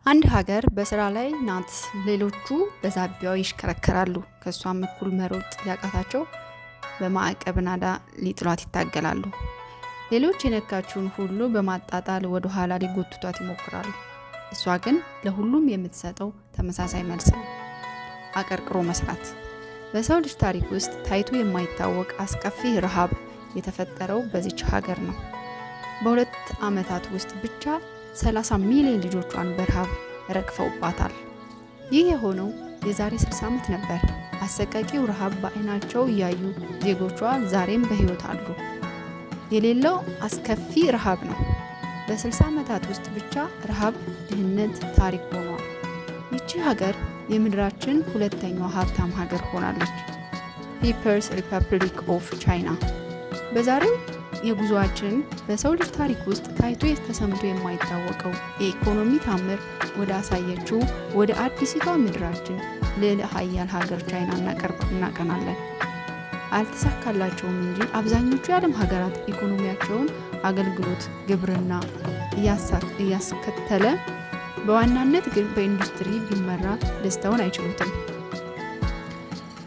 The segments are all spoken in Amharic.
አንድ ሀገር በስራ ላይ ናት፣ ሌሎቹ በዛቢያው ይሽከረከራሉ። ከሷም እኩል መሮጥ ያቃታቸው በማዕቀብ ናዳ ሊጥሏት ይታገላሉ። ሌሎች የነካችውን ሁሉ በማጣጣል ወደ ኋላ ሊጎትቷት ይሞክራሉ። እሷ ግን ለሁሉም የምትሰጠው ተመሳሳይ መልስ ነው፣ አቀርቅሮ መስራት። በሰው ልጅ ታሪክ ውስጥ ታይቶ የማይታወቅ አስከፊ ረሃብ የተፈጠረው በዚች ሀገር ነው። በሁለት ዓመታት ውስጥ ብቻ 30 ሚሊዮን ልጆቿን በረሃብ ረግፈውባታል። ይህ የሆነው የዛሬ 60 ዓመት ነበር። አሰቃቂው ረሃብ በአይናቸው እያዩ ዜጎቿ ዛሬም በህይወት አሉ። የሌለው አስከፊ ረሃብ ነው። በ60 ዓመታት ውስጥ ብቻ ረሃብ፣ ድህነት ታሪክ ሆኗል። ይቺ ሀገር የምድራችን ሁለተኛው ሀብታም ሀገር ሆናለች። ፒፕልስ ሪፐብሊክ ኦፍ ቻይና። በዛሬው የጉዞአችን በሰው ልጅ ታሪክ ውስጥ ታይቶ ተሰምቶ የማይታወቀው የኢኮኖሚ ታምር ወደ አሳየችው ወደ አዲሲቷ ምድራችን ልዕለ ሀያል ሀገር ቻይና እናቀናለን። አልተሳካላቸውም እንጂ አብዛኞቹ የዓለም ሀገራት ኢኮኖሚያቸውን አገልግሎት፣ ግብርና እያስከተለ በዋናነት ግን በኢንዱስትሪ ቢመራ ደስታውን አይችሉትም።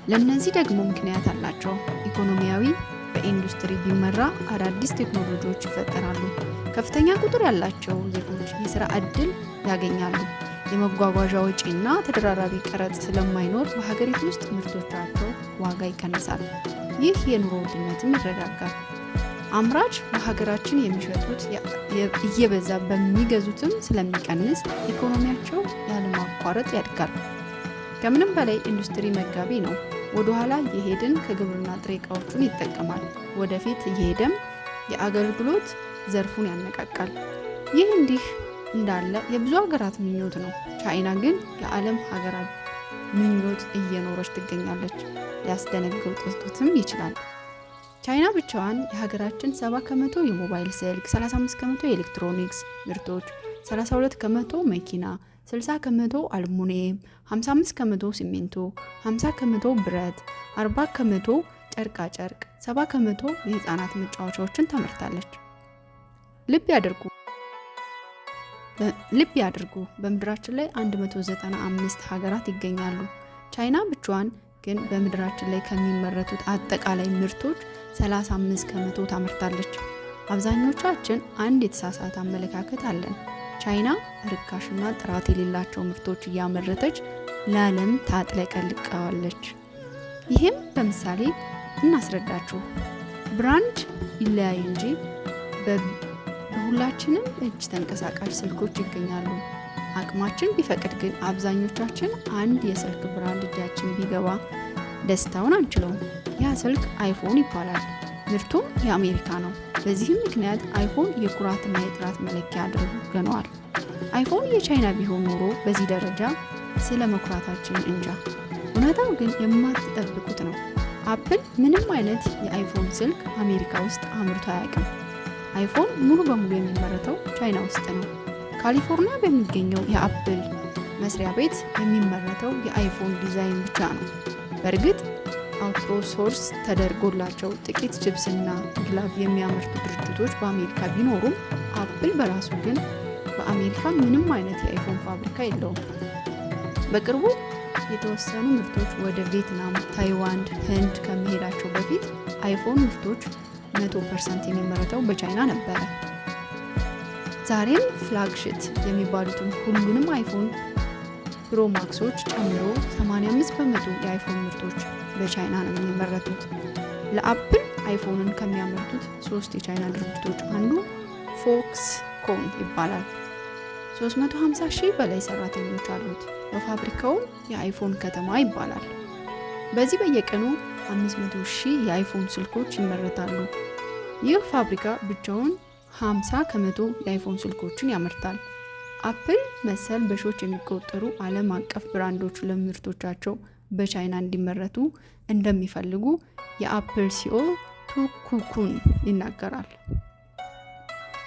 ለነዚህ ደግሞ ምክንያት አላቸው። ኢኮኖሚያዊ በኢንዱስትሪ ቢመራ አዳዲስ ቴክኖሎጂዎች ይፈጠራሉ። ከፍተኛ ቁጥር ያላቸው ዜጎች የሥራ ዕድል ያገኛሉ። የመጓጓዣ ወጪና ተደራራቢ ቀረጥ ስለማይኖር በሀገሪቱ ውስጥ ምርቶቻቸው ዋጋ ይቀንሳል። ይህ የኑሮ ውድነትም ይረጋጋል። አምራች በሀገራችን የሚሸጡት እየበዛ በሚገዙትም ስለሚቀንስ ኢኮኖሚያቸው ያለማቋረጥ ያድጋል። ከምንም በላይ ኢንዱስትሪ መጋቢ ነው። ወደ ኋላ እየሄድን ከግብርና ጥሬ ዕቃዎቹን ይጠቀማል። ወደፊት እየሄደም የአገልግሎት ዘርፉን ያነቃቃል። ይህ እንዲህ እንዳለ የብዙ ሀገራት ምኞት ነው። ቻይና ግን የዓለም ሀገራት ምኞት እየኖረች ትገኛለች። ሊያስደነግጡትም ይችላል። ቻይና ብቻዋን የሀገራችን 70 ከመቶ የሞባይል ስልክ፣ 35 ከመቶ የኤሌክትሮኒክስ ምርቶች፣ 32 ከመቶ መኪና፣ 60 ከመቶ አልሙኒየም፣ 55 ከመቶ ሲሚንቶ፣ 50 ከመቶ ብረት፣ 40 ከመቶ ጨርቃ ጨርቅ፣ 70 ከመቶ የህፃናት መጫወቻዎችን ታመርታለች። ልብ ያድርጉ በምድራችን ላይ 195 ሀገራት ይገኛሉ። ቻይና ብቻዋን ግን በምድራችን ላይ ከሚመረቱት አጠቃላይ ምርቶች 35 ከመቶ ታመርታለች። አብዛኞቻችን አንድ የተሳሳተ አመለካከት አለን። ቻይና ርካሽና ጥራት የሌላቸው ምርቶች እያመረተች ለዓለም ታጥለቀልቀዋለች። ይህም በምሳሌ እናስረዳችሁ። ብራንድ ይለያይ እንጂ በሁላችንም እጅ ተንቀሳቃሽ ስልኮች ይገኛሉ። አቅማችን ቢፈቅድ ግን አብዛኞቻችን አንድ የስልክ ብራንድ እጃችን ቢገባ ደስታውን አንችለውም። ያ ስልክ አይፎን ይባላል። ምርቱም የአሜሪካ ነው። በዚህም ምክንያት አይፎን የኩራትና የጥራት መለኪያ አድርገነዋል። አይፎን የቻይና ቢሆን ኖሮ በዚህ ደረጃ ስለ መኩራታችን እንጃ። እውነታው ግን የማትጠብቁት ነው። አፕል ምንም አይነት የአይፎን ስልክ አሜሪካ ውስጥ አምርቶ አያውቅም። አይፎን ሙሉ በሙሉ የሚመረተው ቻይና ውስጥ ነው። ካሊፎርኒያ በሚገኘው የአፕል መስሪያ ቤት የሚመረተው የአይፎን ዲዛይን ብቻ ነው። በእርግጥ አውትሶርስ ተደርጎላቸው ጥቂት ቺፕስና ግላቭ የሚያመርቱ ድርጅቶች በአሜሪካ ቢኖሩም አፕል በራሱ ግን በአሜሪካ ምንም አይነት የአይፎን ፋብሪካ የለውም። በቅርቡ የተወሰኑ ምርቶች ወደ ቪየትናም፣ ታይዋን፣ ህንድ ከመሄዳቸው በፊት አይፎን ምርቶች 100% የሚመረተው በቻይና ነበረ። ዛሬም ፍላግሺፕ የሚባሉትን ሁሉንም አይፎን ፕሮ ማክሶች ጨምሮ 85 በመቶ የአይፎን ምርቶች በቻይና ነው የሚመረቱት። ለአፕል አይፎንን ከሚያመርቱት 3 የቻይና ድርጅቶች አንዱ ፎክስኮን ይባላል። 350 ሺህ በላይ ሰራተኞች አሉት። በፋብሪካውም የአይፎን ከተማ ይባላል። በዚህ በየቀኑ 500 ሺህ የአይፎን ስልኮች ይመረታሉ። ይህ ፋብሪካ ብቻውን 50 ከመቶ የአይፎን ስልኮችን ያመርታል። አፕል መሰል በሺዎች የሚቆጠሩ ዓለም አቀፍ ብራንዶች ለምርቶቻቸው በቻይና እንዲመረቱ እንደሚፈልጉ የአፕል ሲኦ ቱኩኩን ይናገራል።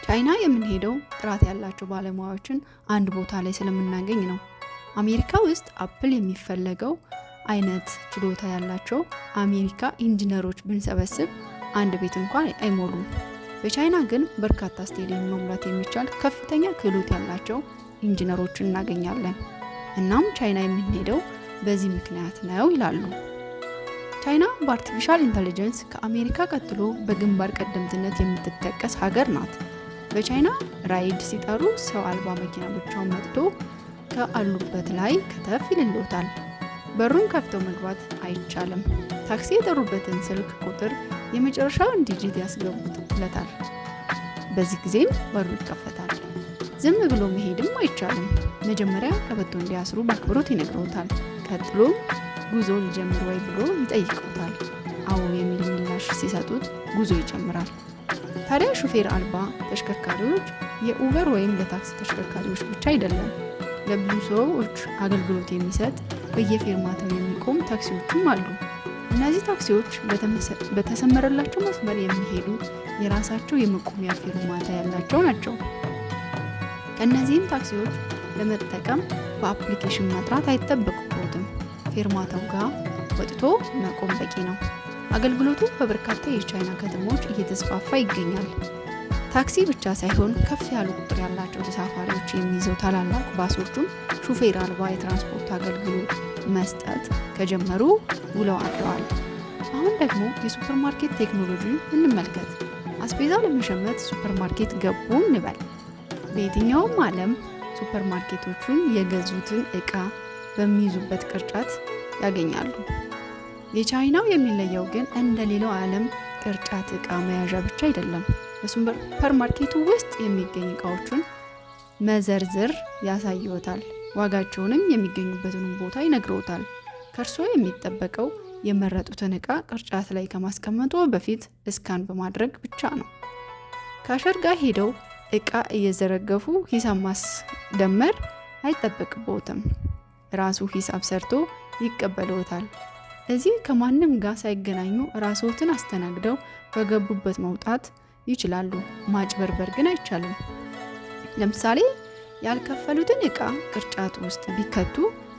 ቻይና የምንሄደው ጥራት ያላቸው ባለሙያዎችን አንድ ቦታ ላይ ስለምናገኝ ነው። አሜሪካ ውስጥ አፕል የሚፈለገው አይነት ችሎታ ያላቸው አሜሪካ ኢንጂነሮች ብንሰበስብ አንድ ቤት እንኳን አይሞሉም። በቻይና ግን በርካታ ስቴዲየም መሙላት የሚቻል ከፍተኛ ክህሎት ያላቸው ኢንጂነሮችን እናገኛለን። እናም ቻይና የምንሄደው በዚህ ምክንያት ነው ይላሉ። ቻይና በአርቲፊሻል ኢንተለጀንስ ከአሜሪካ ቀጥሎ በግንባር ቀደምትነት የምትጠቀስ ሀገር ናት። በቻይና ራይድ ሲጠሩ ሰው አልባ መኪና ብቻውን መጥቶ ከአሉበት ላይ ከተፍ ይልሎታል። በሩን ከፍተው መግባት አይቻልም። ታክሲ የጠሩበትን ስልክ ቁጥር የመጨረሻውን ዲጂት ያስገቡለታል። በዚህ ጊዜም በሩ ይከፈታል። ዝም ብሎ መሄድም አይቻልም። መጀመሪያ ቀበቶ እንዲያስሩ በአክብሮት ይነግረውታል። ቀጥሎም ጉዞ ሊጀምር ወይ ብሎ ይጠይቀውታል። አዎ የሚል ምላሽ ሲሰጡት ጉዞ ይጀምራል። ታዲያ ሹፌር አልባ ተሽከርካሪዎች የኡበር ወይም ለታክሲ ተሽከርካሪዎች ብቻ አይደለም። ለብዙ ሰዎች አገልግሎት የሚሰጥ በየፌርማታው የሚቆም ታክሲዎችም አሉ። እነዚህ ታክሲዎች በተሰመረላቸው መስመር የሚሄዱ የራሳቸው የመቆሚያ ፌርማታ ያላቸው ናቸው። ከእነዚህም ታክሲዎች ለመጠቀም በአፕሊኬሽን መጥራት አይጠበቅቦትም። ፌርማታው ጋር ወጥቶ መቆም በቂ ነው። አገልግሎቱ በበርካታ የቻይና ከተሞች እየተስፋፋ ይገኛል። ታክሲ ብቻ ሳይሆን ከፍ ያሉ ቁጥር ያላቸው ተሳፋሪዎች የሚይዘው ታላላቅ ባሶቹም ሹፌር አልባ የትራንስፖርት አገልግሎት መስጠት ከጀመሩ ውለው አድረዋል። አሁን ደግሞ የሱፐርማርኬት ቴክኖሎጂ እንመልከት። አስቤዛ ለመሸመት ሱፐርማርኬት ገቡ እንበል። በየትኛውም ዓለም ሱፐርማርኬቶቹን የገዙትን ዕቃ በሚይዙበት ቅርጫት ያገኛሉ። የቻይናው የሚለየው ግን እንደ ሌላው ዓለም ቅርጫት ዕቃ መያዣ ብቻ አይደለም። በሱፐርማርኬቱ ውስጥ የሚገኙ ዕቃዎችን መዘርዝር ያሳይዎታል። ዋጋቸውንም የሚገኙበትን ቦታ ይነግረውታል። ከእርስዎ የሚጠበቀው የመረጡትን ዕቃ ቅርጫት ላይ ከማስቀመጡ በፊት እስካን በማድረግ ብቻ ነው። ካሸር ጋር ሄደው ዕቃ እየዘረገፉ ሂሳብ ማስደመር አይጠበቅብዎትም። ራሱ ሂሳብ ሰርቶ ይቀበልዎታል። እዚህ ከማንም ጋር ሳይገናኙ ራስዎትን አስተናግደው በገቡበት መውጣት ይችላሉ። ማጭበርበር ግን አይቻልም። ለምሳሌ ያልከፈሉትን ዕቃ ቅርጫቱ ውስጥ ቢከቱ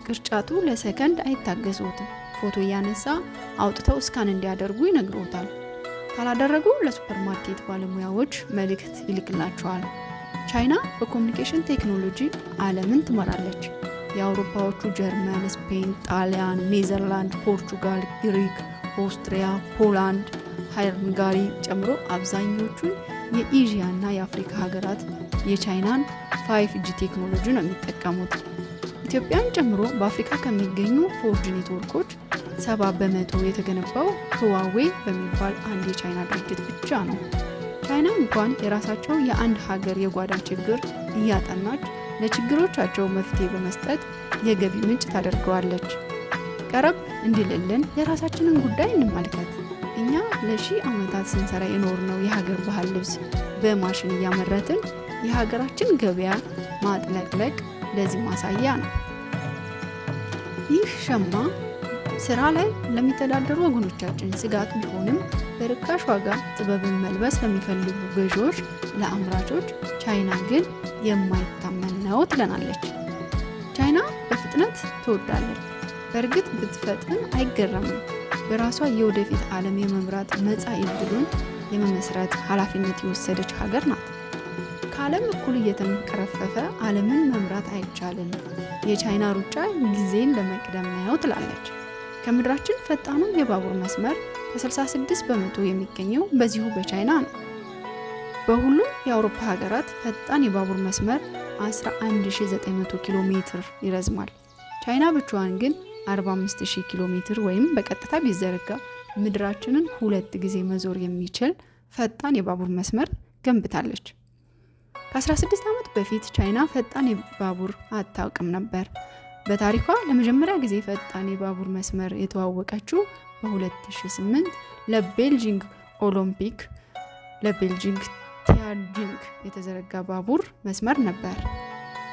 ቅርጫቱ ለሰከንድ አይታገሱትም። ፎቶ እያነሳ አውጥተው እስካን እንዲያደርጉ ይነግሮታል። ካላደረጉ ለሱፐርማርኬት ባለሙያዎች መልእክት ይልክላቸዋል። ቻይና በኮሚኒኬሽን ቴክኖሎጂ ዓለምን ትመራለች። የአውሮፓዎቹ ጀርመን፣ ስፔን፣ ጣሊያን፣ ኔዘርላንድ፣ ፖርቹጋል፣ ግሪክ፣ ኦስትሪያ፣ ፖላንድ፣ ሃንጋሪ ጨምሮ አብዛኞቹን የኤዥያ እና የአፍሪካ ሀገራት የቻይናን 5G ቴክኖሎጂ ነው የሚጠቀሙት። ኢትዮጵያን ጨምሮ በአፍሪካ ከሚገኙ 4G ኔትወርኮች 70% የተገነባው ህዋዌ በሚባል አንድ የቻይና ድርጅት ብቻ ነው። ቻይና እንኳን የራሳቸው የአንድ ሀገር የጓዳ ችግር እያጠናች ለችግሮቻቸው መፍትሄ በመስጠት የገቢ ምንጭ ታደርገዋለች። ቀረብ እንዲልልን የራሳችንን ጉዳይ እንመልከት። እኛ ለሺህ ዓመታት ስንሰራ የኖርነው የሀገር ባህል ልብስ በማሽን እያመረትን የሀገራችን ገበያ ማጥለቅለቅ ለዚህ ማሳያ ነው። ይህ ሸማ ስራ ላይ ለሚተዳደሩ ወገኖቻችን ስጋት ቢሆንም በርካሽ ዋጋ ጥበብን መልበስ ለሚፈልጉ ገዢዎች፣ ለአምራቾች ቻይና ግን የማይታመን ነው ትለናለች። ቻይና በፍጥነት ትወዳለች። በእርግጥ ብትፈጥን አይገረምም። በራሷ የወደፊት ዓለም የመምራት መጻኢ ዕድሉን የመመስረት ኃላፊነት የወሰደች ሀገር ናት። ከዓለም እኩል እየተንቀረፈፈ ዓለምን መምራት አይቻልም። የቻይና ሩጫ ጊዜን ለመቅደም ነው ትላለች። ከምድራችን ፈጣኑ የባቡር መስመር ከ66% የሚገኘው በዚሁ በቻይና ነው። በሁሉም የአውሮፓ ሀገራት ፈጣን የባቡር መስመር 11900 ኪሎ ሜትር ይረዝማል። ቻይና ብቻዋን ግን 45000 ኪሎ ሜትር ወይም በቀጥታ ቢዘረጋ ምድራችንን 2 ጊዜ መዞር የሚችል ፈጣን የባቡር መስመር ገንብታለች። ከ16 ዓመት በፊት ቻይና ፈጣን የባቡር አታውቅም ነበር። በታሪኳ ለመጀመሪያ ጊዜ ፈጣን የባቡር መስመር የተዋወቀችው በ2008 ለቤልጂንግ ኦሎምፒክ ለቤልጂንግ ቲያንጂንግ የተዘረጋ ባቡር መስመር ነበር።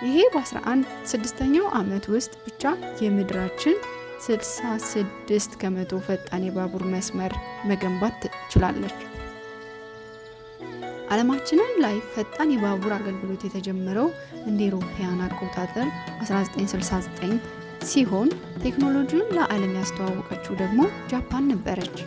ይሄ በ16ኛው ዓመት ውስጥ ብቻ የምድራችን 66% ፈጣን የባቡር መስመር መገንባት ትችላለች። ዓለማችንን ላይ ፈጣን የባቡር አገልግሎት የተጀመረው እንደ አውሮፓውያን አቆጣጠር 1969 ሲሆን ቴክኖሎጂውን ለዓለም ያስተዋወቀችው ደግሞ ጃፓን ነበረች።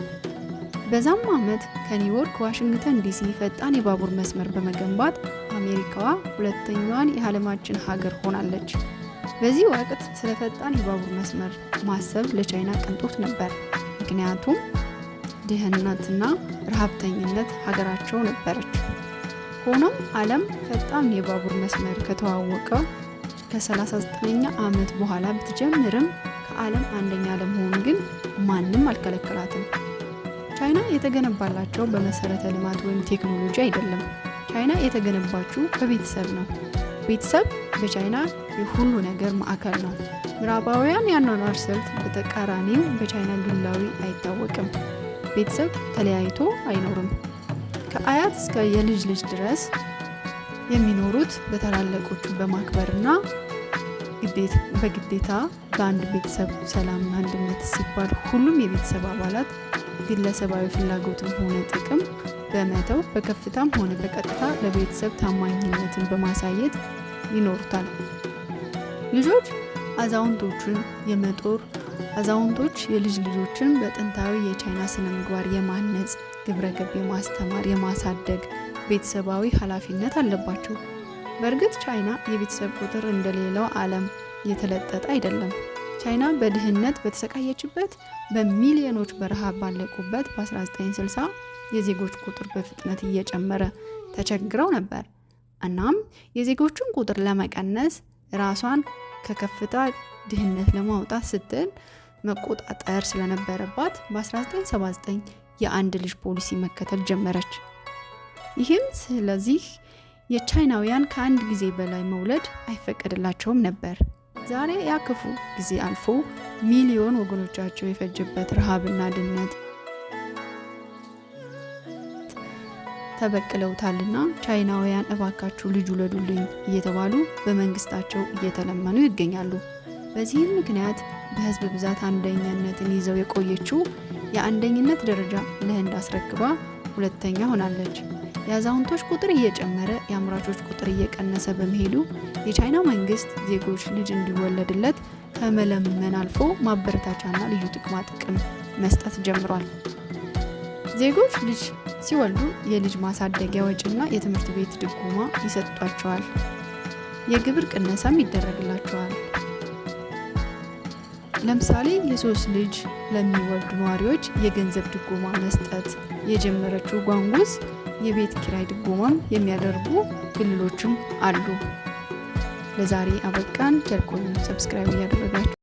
በዛም ዓመት ከኒውዮርክ ዋሽንግተን ዲሲ ፈጣን የባቡር መስመር በመገንባት አሜሪካዋ ሁለተኛዋን የዓለማችን ሀገር ሆናለች። በዚህ ወቅት ስለ ፈጣን የባቡር መስመር ማሰብ ለቻይና ቅንጦት ነበር። ምክንያቱም ድህነትና ረሃብተኝነት ሀገራቸው ነበረች። ሆኖም ዓለም ፈጣን የባቡር መስመር ከተዋወቀ ከ39ኛ ዓመት በኋላ ብትጀምርም ከዓለም አንደኛ ለመሆን ግን ማንም አልከለከላትም። ቻይና የተገነባላቸው በመሰረተ ልማት ወይም ቴክኖሎጂ አይደለም። ቻይና የተገነባችው በቤተሰብ ነው። ቤተሰብ በቻይና የሁሉ ነገር ማዕከል ነው። ምዕራባውያን የአኗኗር ስልት በተቃራኒው በቻይና ግላዊ አይታወቅም። ቤተሰብ ተለያይቶ አይኖርም። ከአያት እስከ የልጅ ልጅ ድረስ የሚኖሩት በታላላቆቹ በማክበርና በግዴታ በአንድ ቤተሰብ ሰላምና አንድነት ሲባል ሁሉም የቤተሰብ አባላት ግለሰባዊ ፍላጎትም ሆነ ጥቅም በመተው በከፍታም ሆነ በቀጥታ ለቤተሰብ ታማኝነትን በማሳየት ይኖሩታል። ልጆች አዛውንቶችን የመጦር አዛውንቶች የልጅ ልጆችን በጥንታዊ የቻይና ስነ ምግባር የማነጽ ግብረገብ የማስተማር የማሳደግ ቤተሰባዊ ኃላፊነት አለባቸው። በእርግጥ ቻይና የቤተሰብ ቁጥር እንደሌላው ዓለም የተለጠጠ አይደለም። ቻይና በድህነት በተሰቃየችበት በሚሊዮኖች በረሃብ ባለቁበት በ1960 የዜጎች ቁጥር በፍጥነት እየጨመረ ተቸግረው ነበር። እናም የዜጎቹን ቁጥር ለመቀነስ ራሷን ከከፍታ ድህነት ለማውጣት ስትል መቆጣጠር ስለነበረባት በ1979 የአንድ ልጅ ፖሊሲ መከተል ጀመረች። ይህም ስለዚህ የቻይናውያን ከአንድ ጊዜ በላይ መውለድ አይፈቀድላቸውም ነበር። ዛሬ ያ ክፉ ጊዜ አልፎ ሚሊዮን ወገኖቻቸው የፈጀበት ረሃብና ድህነት ተበቅለውታልና ቻይናውያን እባካችሁ ልጅ ውለዱልኝ እየተባሉ በመንግስታቸው እየተለመኑ ይገኛሉ። በዚህም ምክንያት በህዝብ ብዛት አንደኛነትን ይዘው የቆየችው የአንደኝነት ደረጃ ለህንድ አስረክባ ሁለተኛ ሆናለች። የአዛውንቶች ቁጥር እየጨመረ የአምራቾች ቁጥር እየቀነሰ በመሄዱ የቻይና መንግስት ዜጎች ልጅ እንዲወለድለት ከመለመን አልፎ ማበረታቻና ልዩ ጥቅማ ጥቅም መስጠት ጀምሯል። ዜጎች ልጅ ሲወልዱ የልጅ ማሳደጊያ ወጪና የትምህርት ቤት ድጎማ ይሰጧቸዋል። የግብር ቅነሳም ይደረግላቸዋል። ለምሳሌ የ3 ልጅ ለሚወልዱ ነዋሪዎች የገንዘብ ድጎማ መስጠት የጀመረችው ጓንጉዝ የቤት ኪራይ ድጎማም የሚያደርጉ ክልሎችም አሉ። ለዛሬ አበቃን። ቸር ቆዩ። ሰብስክራይብ እያደረጋችሁ